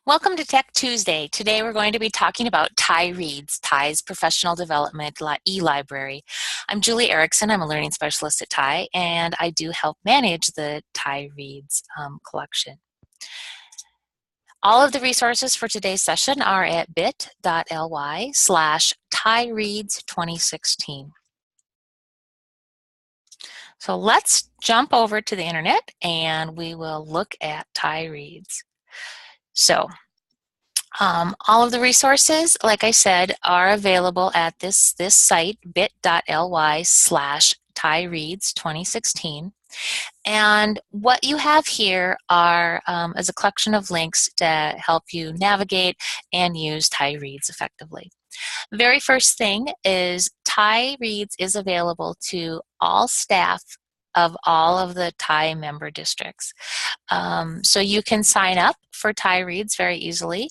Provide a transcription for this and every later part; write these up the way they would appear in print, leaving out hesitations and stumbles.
Welcome to Tech Tuesday. Today we're going to be talking about TIE Reads, TIE's Professional Development e-Library. I'm Julie Erickson. I'm a learning specialist at TIE, and I do help manage the TIE Reads collection. All of the resources for today's session are at bit.ly/TIEReads2016. So let's jump over to the internet and we will look at TIE Reads. So all of the resources, like I said, are available at this site, bit.ly/TIEReads2016. And what you have here is a collection of links to help you navigate and use TIE Reads effectively. The very first thing is TIE Reads is available to all staff of all of the TIE member districts. So you can sign up for TIE Reads very easily.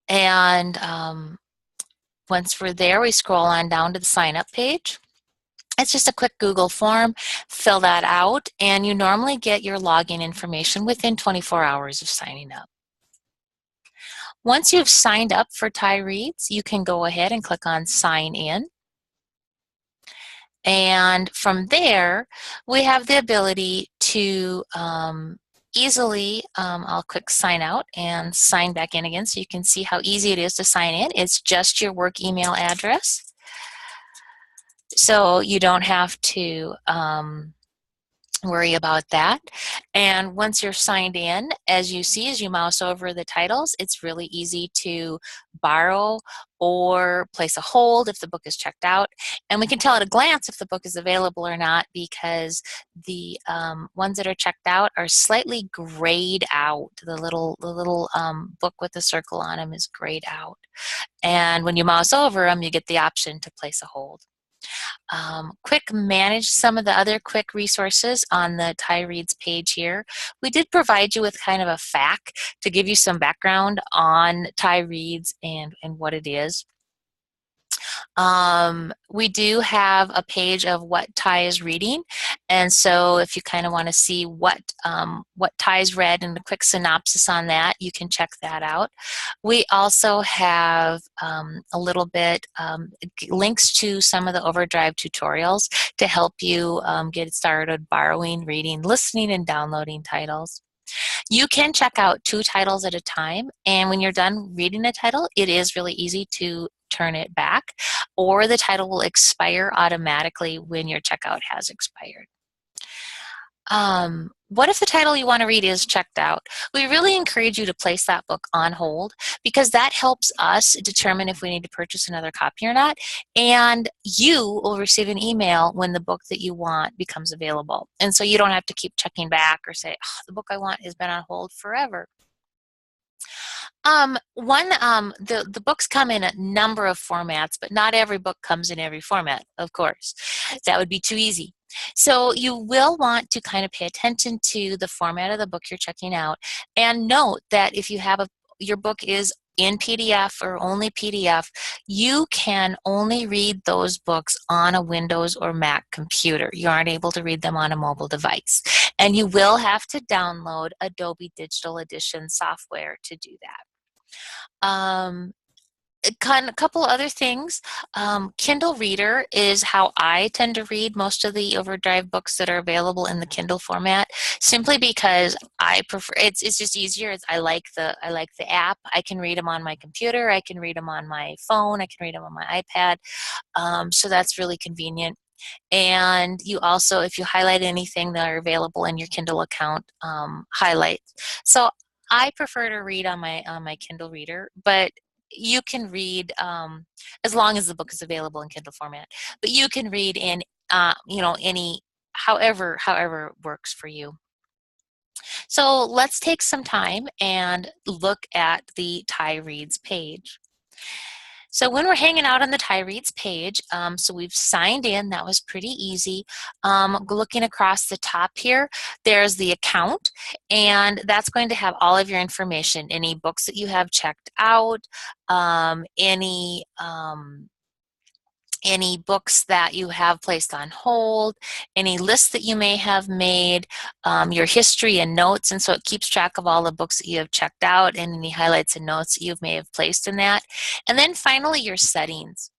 And once we're there, we scroll on down to the sign up page. It's just a quick Google form, fill that out, and you normally get your login information within 24 hours of signing up. Once you've signed up for TIE Reads, you can go ahead and click on Sign In. And from there, we have the ability to easily, I'll click sign out and sign back in again so you can see how easy it is to sign in. It's just your work email address. So you don't have to worry about that. And once you're signed in, as you see, as you mouse over the titles, it's really easy to borrow or place a hold if the book is checked out. And we can tell at a glance if the book is available or not because the ones that are checked out are slightly grayed out. The little book with the circle on them is grayed out. And when you mouse over them, you get the option to place a hold. Quick manage some of the other quick resources on the TIE Reads page here. We did provide you with kind of a FAQ to give you some background on TIE Reads and what it is. We do have a page of what TIE is reading, and so if you kind of want to see what TIE's read and a quick synopsis on that, you can check that out. We also have a little bit links to some of the Overdrive tutorials to help you get started borrowing, reading, listening, and downloading titles. You can check out 2 titles at a time, and when you're done reading a title, it is really easy to turn it back, or the title will expire automatically when your checkout has expired. What if the title you want to read is checked out? We really encourage you to place that book on hold because that helps us determine if we need to purchase another copy or not, and you will receive an email when the book that you want becomes available. And so you don't have to keep checking back or say, oh, the book I want has been on hold forever. The books come in a number of formats, but not every book comes in every format, of course. That would be too easy. So you will want to kind of pay attention to the format of the book you're checking out, and note that if you have your book is in PDF or only PDF, you can only read those books on a Windows or Mac computer. You aren't able to read them on a mobile device. And you will have to download Adobe Digital Edition software to do that. A couple other things. Kindle Reader is how I tend to read most of the Overdrive books that are available in the Kindle format, simply because I prefer it's just easier. I like the app. I can read them on my computer. I can read them on my phone. I can read them on my iPad. So that's really convenient. And you also, if you highlight anything that are available in your Kindle account, highlight. So I prefer to read on my Kindle Reader, but you can read as long as the book is available in Kindle format. But you can read in any however works for you. So let's take some time and look at the TIE Reads page. So when we're hanging out on the TIE Reads page, so we've signed in, that was pretty easy. Looking across the top here, there's the account, and that's going to have all of your information, any books that you have checked out, any any books that you have placed on hold, any lists that you may have made, your history and notes, and so it keeps track of all the books that you have checked out and any highlights and notes that you may have placed in that. And then finally, your settings.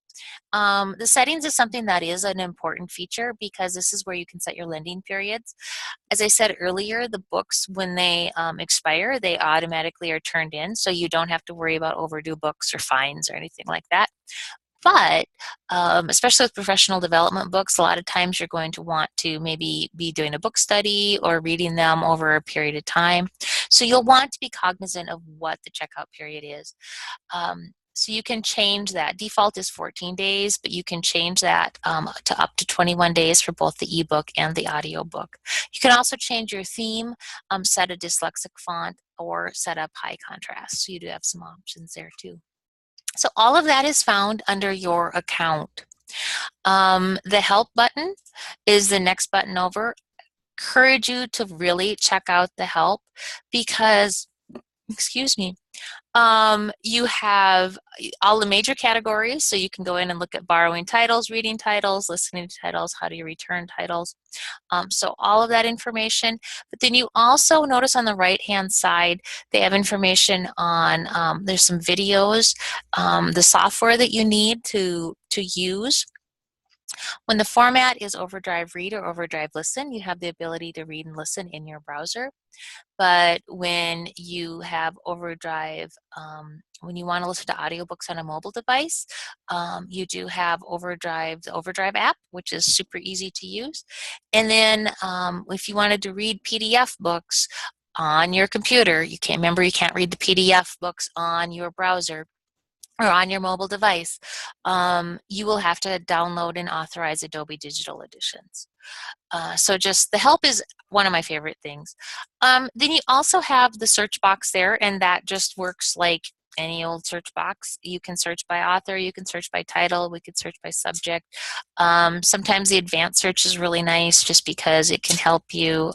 The settings is something that is an important feature because this is where you can set your lending periods. As I said earlier, the books, when they expire, they automatically are turned in, so you don't have to worry about overdue books or fines or anything like that. But especially with professional development books, a lot of times you're going to want to maybe be doing a book study or reading them over a period of time. So you'll want to be cognizant of what the checkout period is. So you can change that. Default is 14 days, but you can change that to up to 21 days for both the ebook and the audiobook. You can also change your theme, set a dyslexic font, or set up high contrast. So you do have some options there too. So all of that is found under your account. The help button is the next button over. Encourage you to really check out the help because, excuse me, you have all the major categories, so you can go in and look at borrowing titles, reading titles, listening to titles, how do you return titles. So all of that information. But then you also notice on the right-hand side, they have information on, there's some videos, the software that you need to use. When the format is Overdrive Read or Overdrive Listen, you have the ability to read and listen in your browser. But when you have Overdrive, when you want to listen to audiobooks on a mobile device, you do have Overdrive, the Overdrive app, which is super easy to use. And then if you wanted to read PDF books on your computer, you can't read the PDF books on your browser or on your mobile device, you will have to download and authorize Adobe Digital Editions. So just the help is one of my favorite things. Then you also have the search box there, and that just works like any old search box. You can search by author, you can search by title, we could search by subject. Sometimes the advanced search is really nice just because it can help you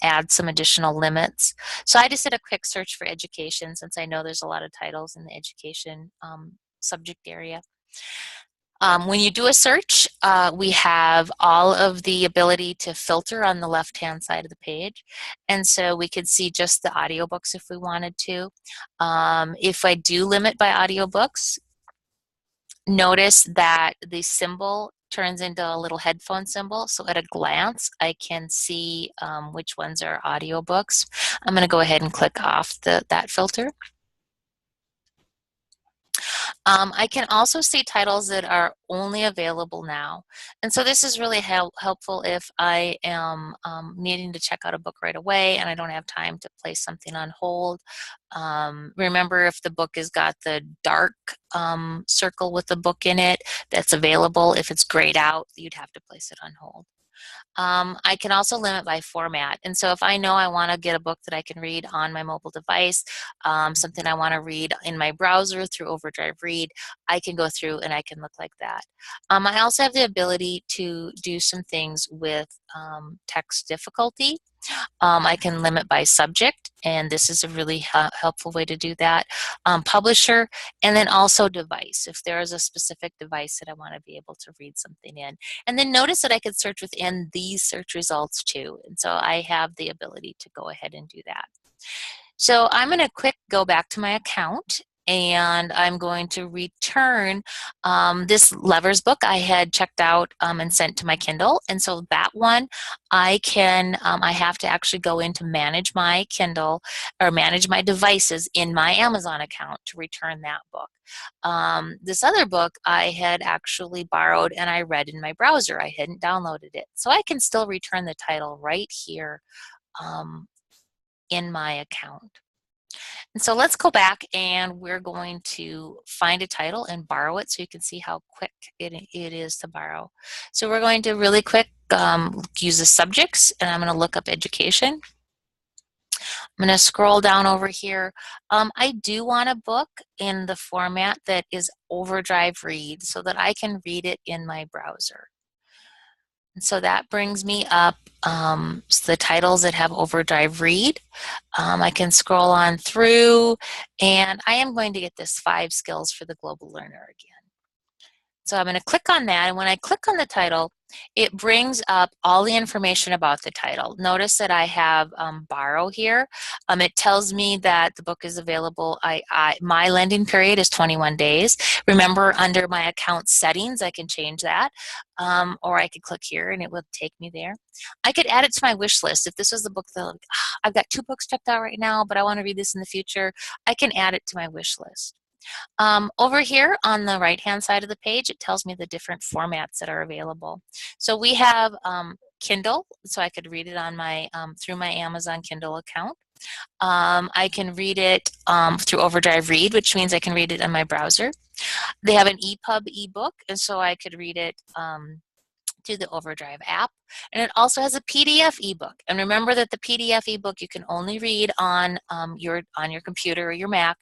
add some additional limits. So I just did a quick search for education since I know there's a lot of titles in the education subject area. When you do a search, we have all of the ability to filter on the left-hand side of the page. And so we could see just the audiobooks if we wanted to. If I do limit by audiobooks, notice that the symbol turns into a little headphone symbol. So at a glance, I can see which ones are audiobooks. I'm going to go ahead and click off that filter. I can also see titles that are only available now. And so this is really helpful if I am needing to check out a book right away and I don't have time to place something on hold. Remember, if the book has got the dark circle with the book in it that's available, if it's grayed out, you'd have to place it on hold. I can also limit by format. And so if I know I want to get a book that I can read on my mobile device, something I want to read in my browser through Overdrive Read, I can go through and I can look like that. I also have the ability to do some things with text difficulty. I can limit by subject, and this is a really helpful way to do that. Publisher, and then also device, if there is a specific device that I want to be able to read something in. And then notice that I could search within these search results too, and so I have the ability to go ahead and do that. So I'm going to quick go back to my account, and I'm going to return this Levers book I had checked out and sent to my Kindle. And so that one I have to actually go in to manage my Kindle or manage my devices in my Amazon account to return that book. This other book I had actually borrowed and I read in my browser. I hadn't downloaded it. So I can still return the title right here in my account. And so let's go back and we're going to find a title and borrow it so you can see how quick it is to borrow. So we're going to really quick use the subjects, and I'm going to look up education. I'm going to scroll down over here. I do want a book in the format that is Overdrive Read so that I can read it in my browser. And so that brings me up the titles that have Overdrive Read. I can scroll on through, and I am going to get this 5 skills for the global learner again. So I'm going to click on that, and when I click on the title, it brings up all the information about the title. Notice that I have borrow here. It tells me that the book is available. My lending period is 21 days. Remember, under my account settings, I can change that, or I could click here and it will take me there. I could add it to my wish list. If this was the book that I've got 2 books checked out right now, but I want to read this in the future, I can add it to my wish list. Over here on the right-hand side of the page, it tells me the different formats that are available. So we have Kindle, so I could read it on my through my Amazon Kindle account. I can read it through Overdrive Read, which means I can read it on my browser. They have an EPUB ebook, and so I could read it through the Overdrive app. And it also has a PDF ebook. And remember that the PDF ebook you can only read on your computer or your Mac,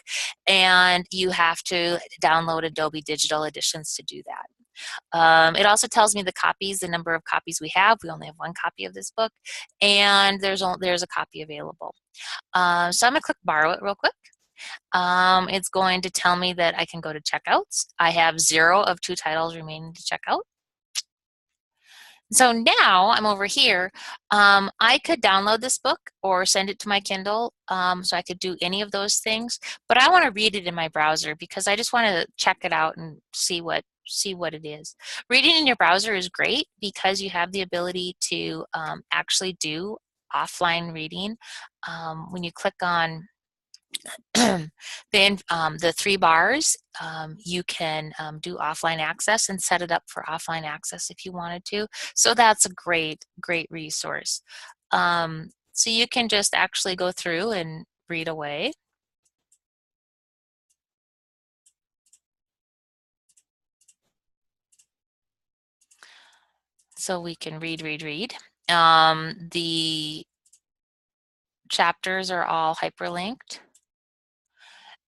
and you have to download Adobe Digital Editions to do that. It also tells me the copies, the number of copies we have. We only have 1 copy of this book, and there's a copy available. So I'm gonna click borrow it real quick. It's going to tell me that I can go to checkouts. I have 0 of 2 titles remaining to check out. So now I'm over here. I could download this book or send it to my Kindle, so I could do any of those things. But I want to read it in my browser because I just want to check it out and see what it is. Reading in your browser is great because you have the ability to actually do offline reading. When you click on then the 3 bars, you can do offline access and set it up for offline access if you wanted to. So that's a great resource. So you can just actually go through and read away. So we can read. The chapters are all hyperlinked.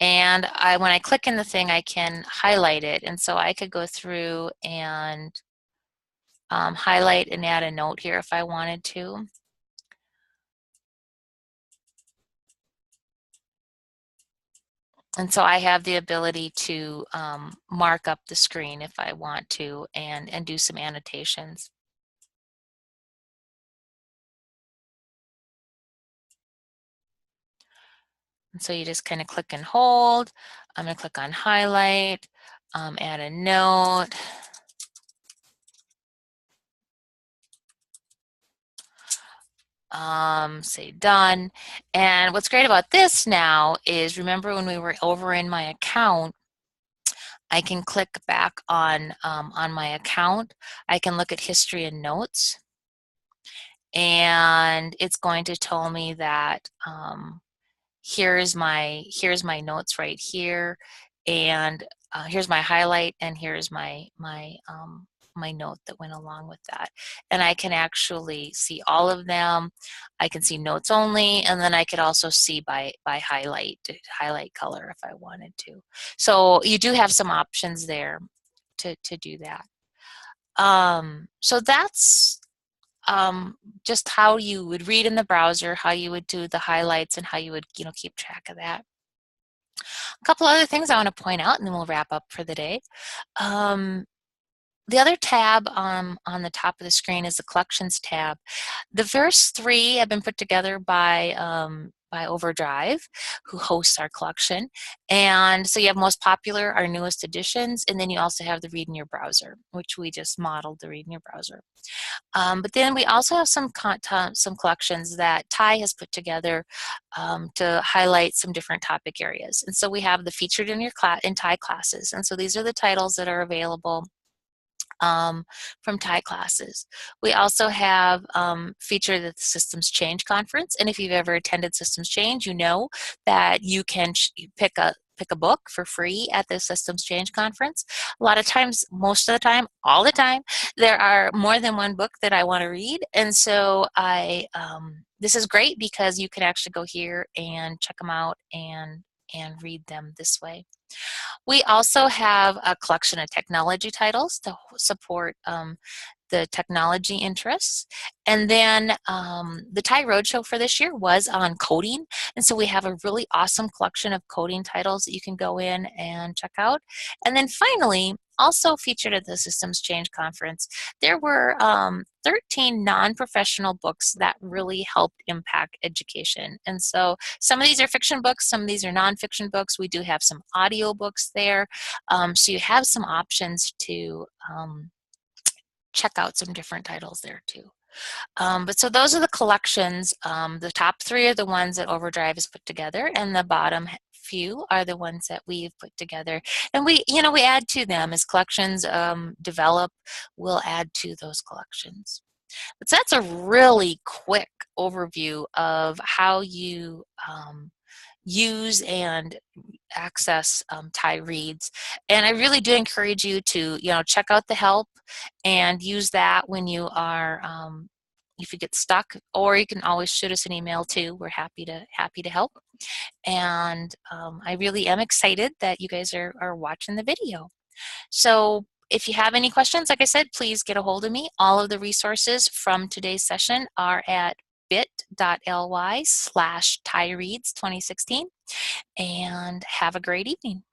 And when I click in the thing, I can highlight it. And so I could go through and highlight and add a note here if I wanted to. And so I have the ability to mark up the screen if I want to and do some annotations. And so you just kind of click and hold. I'm going to click on highlight, add a note. Say done. And what's great about this now is, remember when we were over in my account, I can click back on my account. I can look at history and notes, and it's going to tell me that here's my notes right here, and here's my highlight, and here's my note that went along with that. And I can actually see all of them. I can see notes only, and then I could also see by highlight color if I wanted to. So you do have some options there to do that. So that's just how you would read in the browser, how you would do the highlights, and how you would keep track of that. A couple other things I want to point out, and then we'll wrap up for the day. The other tab on the top of the screen is the Collections tab. The first 3 have been put together by Overdrive, who hosts our collection. And so you have most popular, our newest editions, and then you also have the Read in Your Browser, which we just modeled the Read in Your Browser. But then we also have some collections that Ty has put together to highlight some different topic areas. And so we have the Featured in Your Ty classes. And so these are the titles that are available from Thai classes. We also have featured at the Systems Change Conference, and if you've ever attended Systems Change, you know that you can pick a book for free at the Systems Change Conference. A lot of times, most of the time, all the time, there are more than one book that I want to read, and so this is great because you can actually go here and check them out and read them this way. We also have a collection of technology titles to support the technology interests. And then the Thai Roadshow for this year was on coding. And so we have a really awesome collection of coding titles that you can go in and check out. And then finally, also featured at the Systems Change Conference, there were 13 non-professional books that really helped impact education. And so some of these are fiction books, some of these are non-fiction books. We do have some audiobooks there. So you have some options to check out some different titles there too. But so those are the collections. The top three are the ones that Overdrive has put together, and the bottom few are the ones that we've put together. And we add to them as collections develop. We'll add to those collections. But so that's a really quick overview of how you use and access Thai reads. And I really do encourage you to, check out the help and use that when you are, if you get stuck, or you can always shoot us an email too. We're happy to help. And I really am excited that you guys are watching the video. So if you have any questions, like I said, please get a hold of me. All of the resources from today's session are at bit.ly/ThaiReads2016. And have a great evening.